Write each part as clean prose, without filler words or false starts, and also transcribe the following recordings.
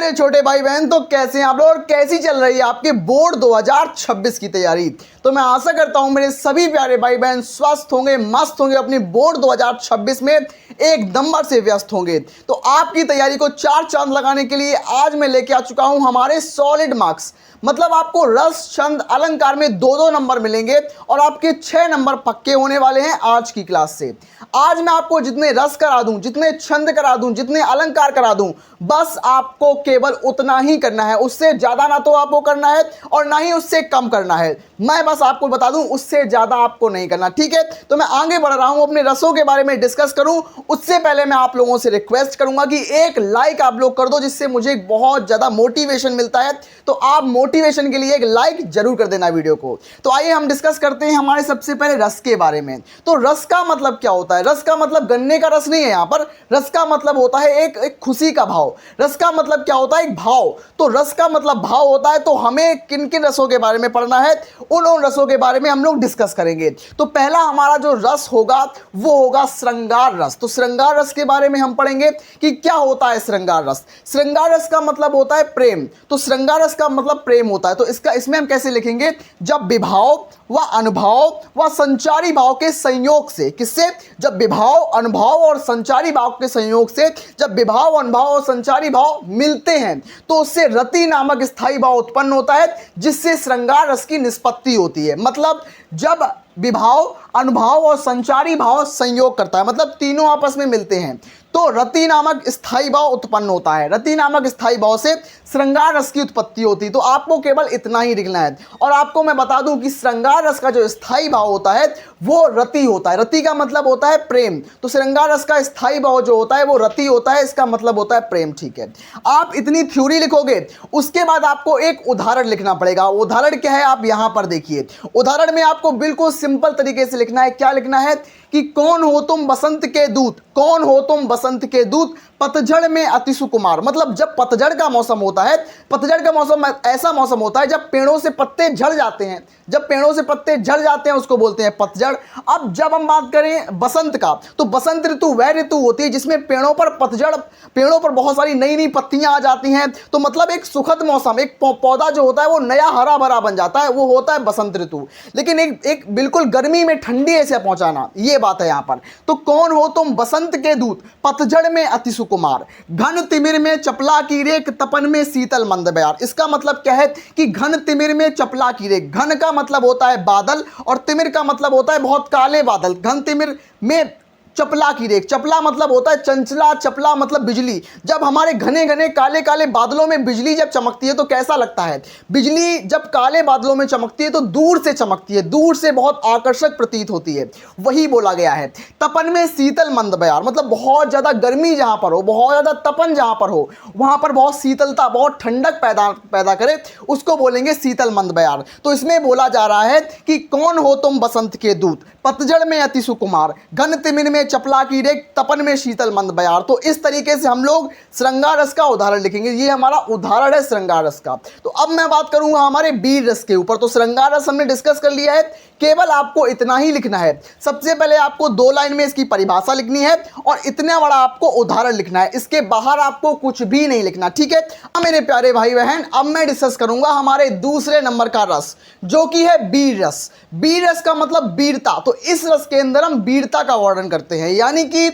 मेरे छोटे भाई बहन, तो कैसे हैं आप लोग और कैसी चल रही है आपके बोर्ड 2026 की तैयारी। तो मैं आशा करता हूं मेरे सभी प्यारे भाई बहन स्वस्थ होंगे, मस्त होंगे, अपनी बोर्ड 2026 में एक नंबर से व्यस्त होंगे। तो आपकी तैयारी को चार चांद लगाने के लिए आज मैं लेके आ चुका हूं हमारे सॉलिड मार्क्स। मतलब आपको रस, छंद, अलंकार में 2-2 नंबर मिलेंगे और आपके 6 नंबर पक्के होने वाले हैं आज की क्लास से। आज मैं आपको जितने रस करा दूं, जितने छंद करा दूं, जितने अलंकार करा दूं, बस आपको केवल उतना ही करना है। उससे ज्यादा ना तो आपको करना है और ना ही उससे कम करना है। मैं बस आपको बता दूं, उससे ज्यादा आपको नहीं करना, ठीक है। तो मैं आगे बढ़ रहा हूं, अपने रसों के बारे में डिस्कस करूं उससे पहले मैं आप लोगों से रिक्वेस्ट करूंगा कि एक लाइक आप लोग कर दो, जिससे मुझे बहुत ज्यादा मोटिवेशन मिलता है। तो आप मोटिवेशन के लिए एक लाइक जरूर कर देना वीडियो को। तो आइए हम डिस्कस करते हैं हमारे सबसे पहले रस के बारे में। तो रस का मतलब क्या होता है? रस का मतलब गन्ने का रस नहीं है यहाँ पर। रस का मतलब होता है एक खुशी का भाव। रस का मतलब क्या होता है? एक भाव। तो रस का मतलब भाव होता है। तो हमें किन किन रसों के बारे में पढ़ना है, उन रसों के बारे में हम लोग डिस्कस करेंगे। तो पहला हमारा जो रस होगा वो होगा श्रृंगार रस। तो श्रृंगार रस के बारे में हम पढ़ेंगे कि क्या होता है श्रृंगार रस। श्रृंगार रस का मतलब होता है प्रेम। तो श्रृंगार रस का मतलब प्रेम होता है। तो इसमें हम कैसे लिखेंगे? जब विभाव व अनुभव व संचारी भाव के संयोग से। किससे? जब विभाव, अनुभव और संचारी भाव के संयोग से, जब विभाव, अनुभव और संचारी भाव मिलते हैं तो उससे रति नामक स्थायी भाव उत्पन्न होता है, जिससे श्रृंगार रस की निष्पत्ति होती है। मतलब जब विभाव, अनुभव और संचारी भाव संयोग करता है, मतलब तीनों आपस में मिलते हैं, तो रति नामक स्थायी भाव उत्पन्न होता है। रति नामक स्थायी भाव से श्रृंगार रस की उत्पत्ति होती है। तो आपको केवल इतना ही लिखना है। और आपको मैं बता दूं कि श्रृंगार रस का जो स्थायी भाव होता है वो रति होता है। रति का मतलब होता है प्रेम। तो श्रृंगार रस का स्थायी भाव जो होता है वो रति होता है। इसका मतलब होता है प्रेम, ठीक है। आप इतनी थ्योरी लिखोगे, उसके बाद आपको एक उदाहरण लिखना पड़ेगा। उदाहरण क्या है आप यहां पर देखिए। उदाहरण में आपको बिल्कुल सिंपल तरीके से लिखना है। क्या लिखना है कि कौन हो तुम बसंत के दूत, कौन हो तुम बसंत के दूत, पतझड़ में अति सुकुमार। मतलब जब पतझड़ का मौसम होता है, पतझड़ का मौसम ऐसा मौसम होता है जब पेड़ों से पत्ते झड़ जाते हैं। जब पेड़ों से पत्ते झड़ जाते हैं उसको बोलते हैं पतझड़। अब जब हम बात करें बसंत का, तो बसंत ऋतु वह ऋतु होती है जिसमें पेड़ों पर पतझड़, पेड़ों पर बहुत सारी नई नई पत्तियां आ जाती हैं। तो मतलब एक सुखद मौसम, एक पौधा जो होता है वो नया हरा भरा बन जाता है, वो होता है बसंत ऋतु। लेकिन एक बिल्कुल गर्मी में ठंडी ऐसे पहुंचाना, ये बात है यहां पर। तो कौन हो तुम बसंत के दूत, पतझड़ में अति सुकुमार, घन तिमिर में चपला की रेख, तपन में शीतल मंद बयार। इसका मतलब क्या है कि घन तिमिर में चपला की रेख। घन का मतलब होता है बादल और तिमिर का मतलब होता है बहुत काले बादल। घन तिमिर में चपला की रेख, चपला मतलब होता है चंचला, चपला मतलब बिजली। जब हमारे घने घने काले काले बादलों में बिजली जब चमकती है तो कैसा लगता है? बिजली जब काले बादलों में चमकती है तो दूर से चमकती है, दूर से बहुत आकर्षक प्रतीत होती है, वही बोला गया है। तपन में शीतल मंद बयार, मतलब बहुत ज्यादा गर्मी जहां पर हो, बहुत ज्यादा तपन जहां पर हो, वहां पर बहुत शीतलता, बहुत ठंडक पैदा करे, उसको बोलेंगे शीतल मंद बयार। तो इसमें बोला जा रहा है कि कौन हो तुम बसंत के दूत, पतझड़ में अति सुकुमार, घन तिमिर में चपला की रेख, तपन में शीतल मंद बयार। तो इस तरीके से हम लोग श्रृंगार रस का उदाहरण लिखेंगे। ये हमारा उदाहरण है श्रृंगार रस का। तो अब मैं बात करूंगा हमारे वीर रस के ऊपर। तो श्रृंगार रस हमने डिस्कस कर लिया है, केवल आपको इतना ही लिखना है। सबसे पहले आपको 2 लाइन में इसकी परिभाषा लिखनी है और इतना बड़ा आपको उदाहरण लिखना है। इसके बाहर आपको कुछ भी नहीं लिखना, ठीक है। अब मेरे प्यारे भाई बहन, अब मैं डिस्कस करूंगा हमारे दूसरे नंबर का रस, जो कि है वीर रस। वीर रस का मतलब वीरता। तो इस रस के अंदर हम वीरता का वर्णन करते हैं, यानी कि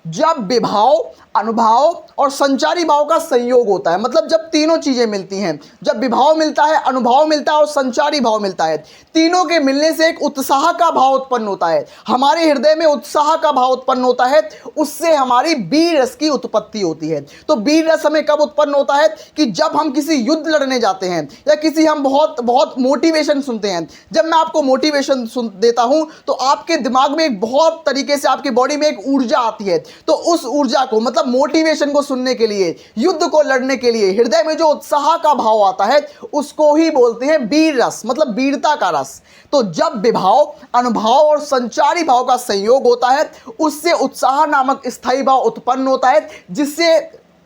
जब विभाव, अनुभव और संचारी भाव का संयोग होता है। मतलब जब तीनों चीजें मिलती हैं, जब विभाव मिलता है, अनुभव मिलता है और संचारी भाव मिलता है, तीनों के मिलने से एक उत्साह का भाव उत्पन्न होता है। हमारे हृदय में उत्साह का भाव उत्पन्न होता है, उससे हमारी वीर रस की उत्पत्ति होती है। तो वीर रस हमें कब उत्पन्न होता है? कि जब हम किसी युद्ध लड़ने जाते हैं या किसी हम बहुत मोटिवेशन सुनते हैं। जब मैं आपको मोटिवेशन देता हूं तो आपके दिमाग में एक बहुत तरीके से, आपकी बॉडी में एक ऊर्जा आती है। तो उस ऊर्जा को, मतलब मोटिवेशन को सुनने के लिए, युद्ध को लड़ने के लिए हृदय में जो उत्साह का भाव आता है उसको ही बोलते हैं वीर रस, मतलब वीरता का रस। तो जब विभाव, अनुभव और संचारी भाव का संयोग होता है उससे उत्साह नामक स्थायी भाव उत्पन्न होता है, जिससे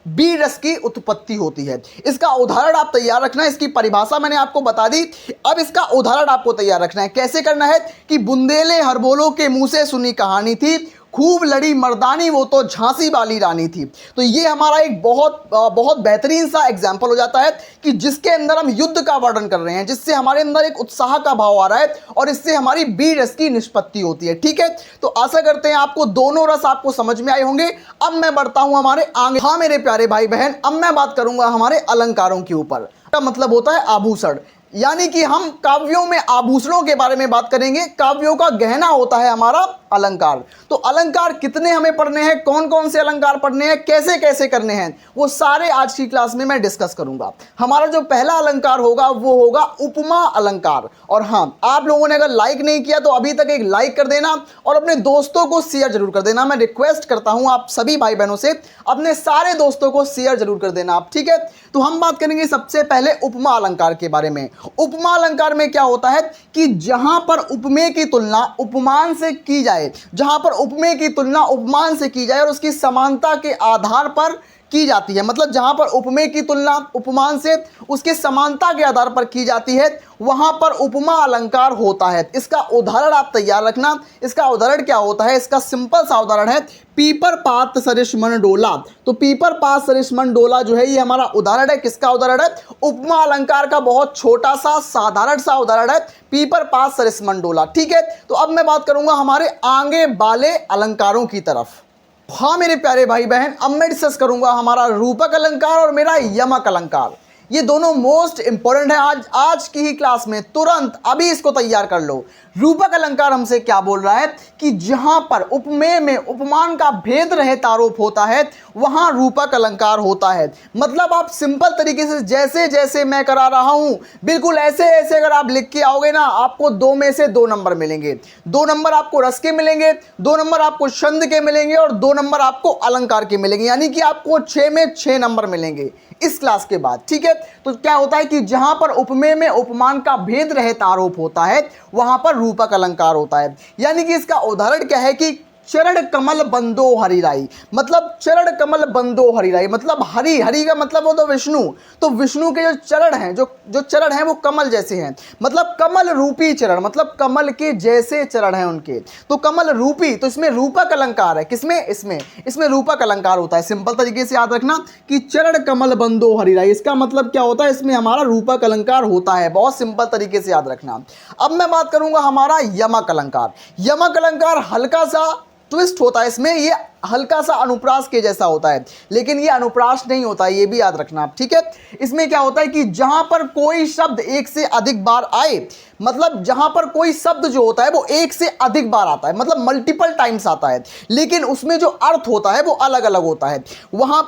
वीर रस की उत्पत्ति होती है। इसका उदाहरण आप तैयार रखना है। इसकी परिभाषा मैंने आपको बता दी, अब इसका उदाहरण आपको तैयार रखना है। कैसे करना है कि बुंदेले हरबोलों के मुंह से सुनी कहानी थी, खूब लड़ी मर्दानी वो तो झांसी वाली रानी थी। तो ये हमारा एक बहुत बेहतरीन सा एग्जाम्पल हो जाता है कि जिसके अंदर हम युद्ध का वर्णन कर रहे हैं, जिससे हमारे अंदर एक उत्साह का भाव आ रहा है और इससे हमारी वीर रस की निष्पत्ति होती है। ठीक है, तो आशा करते हैं आपको दोनों रस आपको समझ में आए होंगे। अब मैं बढ़ता हूं हमारे आगे। हाँ मेरे प्यारे भाई बहन, अब मैं बात करूंगा हमारे अलंकारों के ऊपर। का मतलब होता है आभूषण, यानी कि हम काव्यों में आभूषणों के बारे में बात करेंगे। काव्यों का गहना होता है हमारा अलंकार। तो अलंकार कितने हमें पढ़ने हैं, कौन कौन से अलंकार पढ़ने हैं, कैसे कैसे करने हैं, वो सारे आज की क्लास में मैं डिस्कस करूंगा। हमारा जो पहला अलंकार होगा वो होगा उपमा अलंकार। और हाँ, आप लोगों ने अगर लाइक नहीं किया तो अभी तक एक लाइक कर देना और अपने दोस्तों को शेयर जरूर कर देना। मैं रिक्वेस्ट करता हूं आप सभी भाई बहनों से, अपने सारे दोस्तों को शेयर जरूर कर देना आप। ठीक है, तो हम बात करेंगे सबसे पहले उपमा अलंकार के बारे में। उपमा अलंकार में क्या होता है कि जहां पर उपमेय की तुलना उपमान से की जाए, जहां पर उपमेय की तुलना उपमान से की जाए और उसकी समानता के आधार पर की जाती है, मतलब जहां पर उपमेय की तुलना उपमान से उसके समानता के आधार पर की जाती है, वहां पर उपमा अलंकार होता है। इसका उदाहरण आप तैयार रखना। इसका उदाहरण क्या होता है, इसका सिंपल सा उदाहरण है पीपर पात सरिस मन डोला। तो पीपर पात सरिस मन डोला जो है ये हमारा उदाहरण है। किसका उदाहरण है? उपमा अलंकार का बहुत छोटा सा साधारण सा उदाहरण है, पीपर पात सरिस मन डोला। ठीक है, तो अब मैं बात करूंगा हमारे आगे वाले अलंकारों की तरफ। हाँ मेरे प्यारे भाई बहन, अब मैं डिस्कस करूंगा हमारा रूपक अलंकार और मेरा यमक अलंकार। ये दोनों मोस्ट इंपॉर्टेंट है आज की ही क्लास में। तुरंत अभी इसको तैयार कर लो। रूपक अलंकार हमसे क्या बोल रहा है कि जहां पर उपमेय में उपमान का भेद रहित आरोप होता है वहां रूपक अलंकार होता है। मतलब आप सिंपल तरीके से जैसे जैसे मैं करा रहा हूं बिल्कुल ऐसे ऐसे अगर आप लिख के आओगे ना, आपको 2 में से 2 नंबर मिलेंगे। 2 नंबर आपको रस के मिलेंगे, 2 नंबर आपको छंद के मिलेंगे और 2 नंबर आपको अलंकार के मिलेंगे, यानी कि आपको 6 में 6 नंबर मिलेंगे इस क्लास के बाद। ठीक है, तो क्या होता है कि जहां पर उपमेय में उपमान का भेद रहित आरोप होता है वहां पर रूपक अलंकार होता है। यानी कि इसका उदाहरण क्या है कि चरण कमल बंदो हरिराई। मतलब चरण कमल बंदो हरिराई मतलब हरि, हरि का मतलब हो तो विष्णु। तो विष्णु के जो चरण हैं, जो चरण हैं वो कमल जैसे हैं, मतलब कमल रूपी चरण, मतलब कमल के जैसे चरण हैं उनके। तो कमल रूपी, तो इसमें रूपक अलंकार है। किसमें? इसमें रूपक अलंकार होता है। सिंपल तरीके से याद रखना कि चरण कमल बंदो हरिराई, इसका मतलब क्या होता है, इसमें हमारा रूपक अलंकार होता है। बहुत सिंपल तरीके से याद रखना। अब मैं बात करूंगा हमारा यमक अलंकार। यमक अलंकार हल्का सा ट्विस्ट होता है, इसमें ये हल्का सा अनुप्रास के जैसा होता है, लेकिन ये अनुप्रास नहीं होता है, ये भी याद रखना आप। ठीक है, इसमें क्या होता है कि जहां पर कोई शब्द एक से अधिक बार आए, मतलब जहां पर कोई शब्द जो होता है वो एक से अधिक बार आता है, मतलब मल्टीपल टाइम्स आता है, लेकिन उसमें जो अर्थ होता है वो अलग अलग होता है, वहां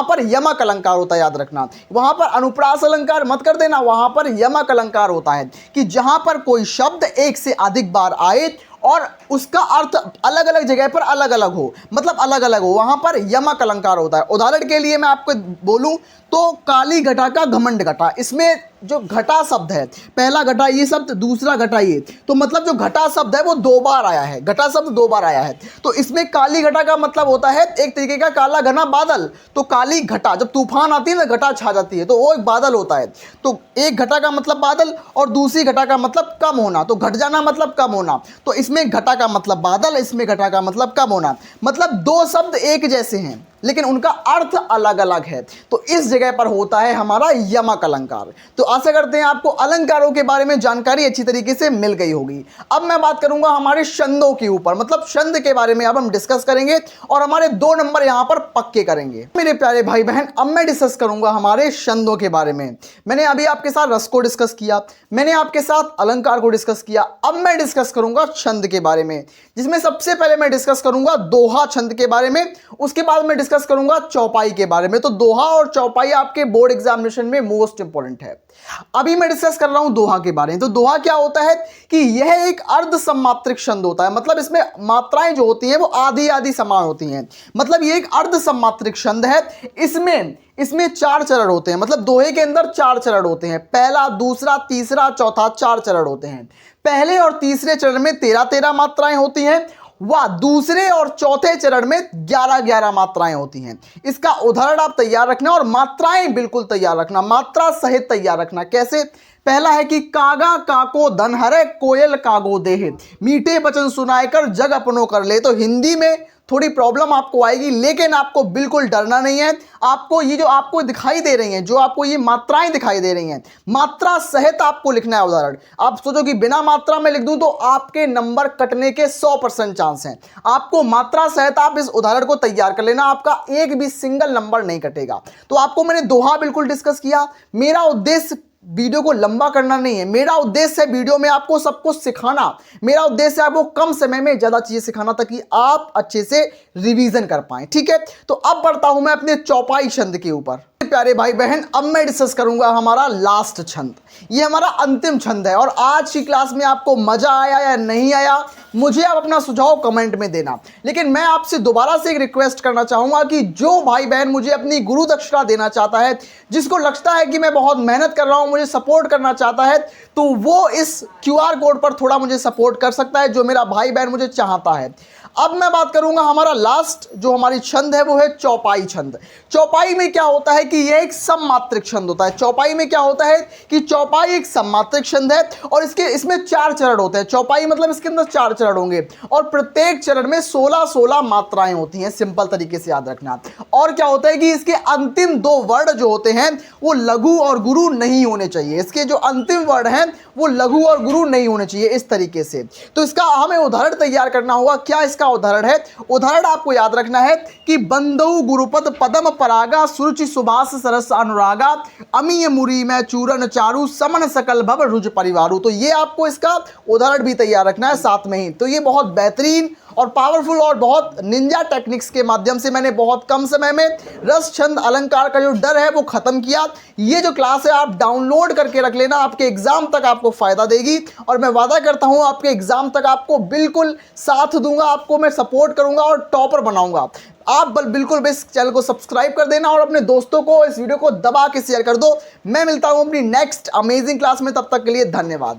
पर यमक अलंकार होता है। याद रखना, वहां पर अनुप्रास अलंकार मत कर देना, वहां पर यमक अलंकार होता है कि जहां पर कोई शब्द एक से अधिक बार आए और उसका अर्थ अलग अलग जगह पर अलग अलग हो, मतलब अलग अलग हो, वहां पर यमक अलंकार होता है। उदाहरण के लिए मैं आपको बोलूं तो काली घटा का घमंड घटा, इसमें जो घटा शब्द है, पहला घटा ये शब्द, दूसरा घटा ये, तो मतलब जो घटा शब्द है वो 2 बार आया है, घटा शब्द 2 बार आया है। तो इसमें काली घटा का मतलब होता है एक तरीके का काला घना बादल। तो काली घटा, जब तूफान आती है ना, घटा छा जाती है, तो वो एक बादल होता है। तो एक घटा का मतलब बादल और दूसरी घटा का मतलब कम होना, तो घट जाना मतलब कम होना। तो इसमें घटा का मतलब बादल, इसमें घटा का मतलब कम होना, मतलब 2 शब्द एक जैसे हैं लेकिन उनका अर्थ अलग अलग है। तो इस जगह पर होता है हमारा यमक अलंकार। तो आशा करते हैं आपको अलंकारों के बारे में जानकारी अच्छी तरीके से मिल गई होगी। अब मैं बात करूंगा हमारे छंदों के ऊपर, मतलब छंद के बारे में अब हम डिस्कस करेंगे और हमारे 2 नंबर यहां पर पक्के करेंगे। मेरे प्यारे भाई बहन, अब मैं डिस्कस करूंगा हमारे छंदों के बारे में। मैंने अभी आपके साथ रस को डिस्कस किया, मैंने आपके साथ अलंकार को डिस्कस किया, अब मैं डिस्कस करूंगा छंद के बारे में, जिसमें सबसे पहले मैं डिस्कस करूंगा दोहा छंद के बारे में, उसके बाद मैं डिस्कस करूंगा चौपाई के बारे में। तो दोहा और चौपाई आपके बोर्ड एग्जामिनेशन में मोस्ट इंपॉर्टेंट है। अभी मैं डिस्कस कर रहा हूं दोहा के बारे में। तो दोहा क्या होता है कि यह एक अर्ध सम्मात्रिक छंद होता है, मतलब इसमें मात्राएं जो होती हैं वो आधी आधी समान होती हैं, मतलब ये एक अर्ध सम्मात्रिक छंद है। इसमें 4 चरण होते हैं, मतलब दोहे के अंदर 4 चरण होते हैं, पहला, दूसरा, तीसरा, चौथा, 4 चरण होते हैं। पहले और तीसरे चरण में 13-13 मात्राएं होती हैं वह दूसरे और चौथे चरण में 11-11 मात्राएं होती हैं। इसका उदाहरण आप तैयार रखना और मात्राएं बिल्कुल तैयार रखना, मात्रा सहित तैयार रखना। कैसे? पहला है कि कागा काको धन हरे कोयल कागो देहे, मीठे वचन सुनाए कर जग अपनो कर ले। तो हिंदी में थोड़ी प्रॉब्लम आपको आएगी, लेकिन आपको बिल्कुल डरना नहीं है। आपको ये जो आपको दिखाई दे रही हैं, जो आपको ये मात्राएं दिखाई दे रही हैं, मात्रा सहित आपको लिखना है उदाहरण। आप सोचो कि बिना मात्रा में लिख दूं तो आपके नंबर कटने के 100% चांस हैं। आपको मात्रा सहित आप इस उदाहरण को तैयार कर लेना, आपका एक भी सिंगल नंबर नहीं कटेगा। तो आपको मैंने दोहा बिल्कुल डिस्कस किया। मेरा उद्देश्य वीडियो को लंबा करना नहीं है, मेरा उद्देश्य है वीडियो में आपको सब कुछ सिखाना। मेरा उद्देश्य है आपको कम समय में ज्यादा चीजें सिखाना ताकि आप अच्छे से रिवीजन कर पाएं। ठीक है, तो अब बढ़ता हूं मैं अपने चौपाई छंद के ऊपर। प्यारे भाई बहन, अब मैं डिस्कस करूंगा हमारा लास्ट छंद। ये हमारा अंतिम छंद है और आज की क्लास में आपको मजा आया या नहीं आया, मुझे आप अपना सुझाव कमेंट में देना। लेकिन मैं आपसे दोबारा से एक रिक्वेस्ट करना चाहूंगा कि जो भाई बहन मुझे अपनी गुरु दक्षिणा देना चाहता है, जिसको लगता है कि मैं बहुत मेहनत कर रहा हूं, मुझे सपोर्ट करना चाहता है, तो वो इस QR कोड पर थोड़ा मुझे सपोर्ट कर सकता है, जो मेरा भाई बहन मुझे चाहता है। अब मैं बात करूंगा हमारा लास्ट जो हमारी छंद है वो है चौपाई छंद। चौपाई में क्या होता है कि यह एक सममात्रिक छंद होता है। चौपाई में क्या होता है कि चौपाई एक सममात्रिक छंद है और इसमें 4 चरण होते हैं। चौपाई मतलब इसके अंदर 4 चरण होंगे और प्रत्येक चरण में 16-16 मात्राएं होती हैं, सिंपल तरीके से याद रखना। और क्या होता है कि इसके अंतिम 2 वर्ण जो होते हैं वो लघु और गुरु नहीं होने चाहिए। इसके जो अंतिम वर्ण हैं वो लघु और गुरु नहीं होने चाहिए, इस तरीके से। तो इसका हमें उदाहरण तैयार करना होगा। क्या इसका उदाहरण है? उदाहरण आपको याद रखना है कि बंदऊ गुरुपद पदम परागा सुरुचि सुभाष सरस अनुरागा अमीय मुरी में चूरन चारु समन सकल भव रुज परिवारु। तो ये आपको इसका उदाहरण भी तैयार रखना है साथ में ही। तो ये बहुत बेहतरीन और पावरफुल और बहुत निंजा टेक्निक्स के माध्यम से मैंने बहुत कम समय में रस छंद अलंकार का जो डर है वो खत्म किया। ये जो क्लास है आप डाउनलोड करके रख लेना, आपके एग्जाम तक आपको फायदा देगी और मैं वादा करता हूं आपके एग्जाम तक आपको बिल्कुल साथ दूंगा, आपको मैं सपोर्ट करूंगा और टॉपर बनाऊंगा। आप बिल्कुल इस चैनल को सब्सक्राइब कर देना और अपने दोस्तों को इस वीडियो को दबा के शेयर कर दो। मैं मिलता हूं अपनी नेक्स्ट अमेजिंग क्लास में, तब तक के लिए धन्यवाद।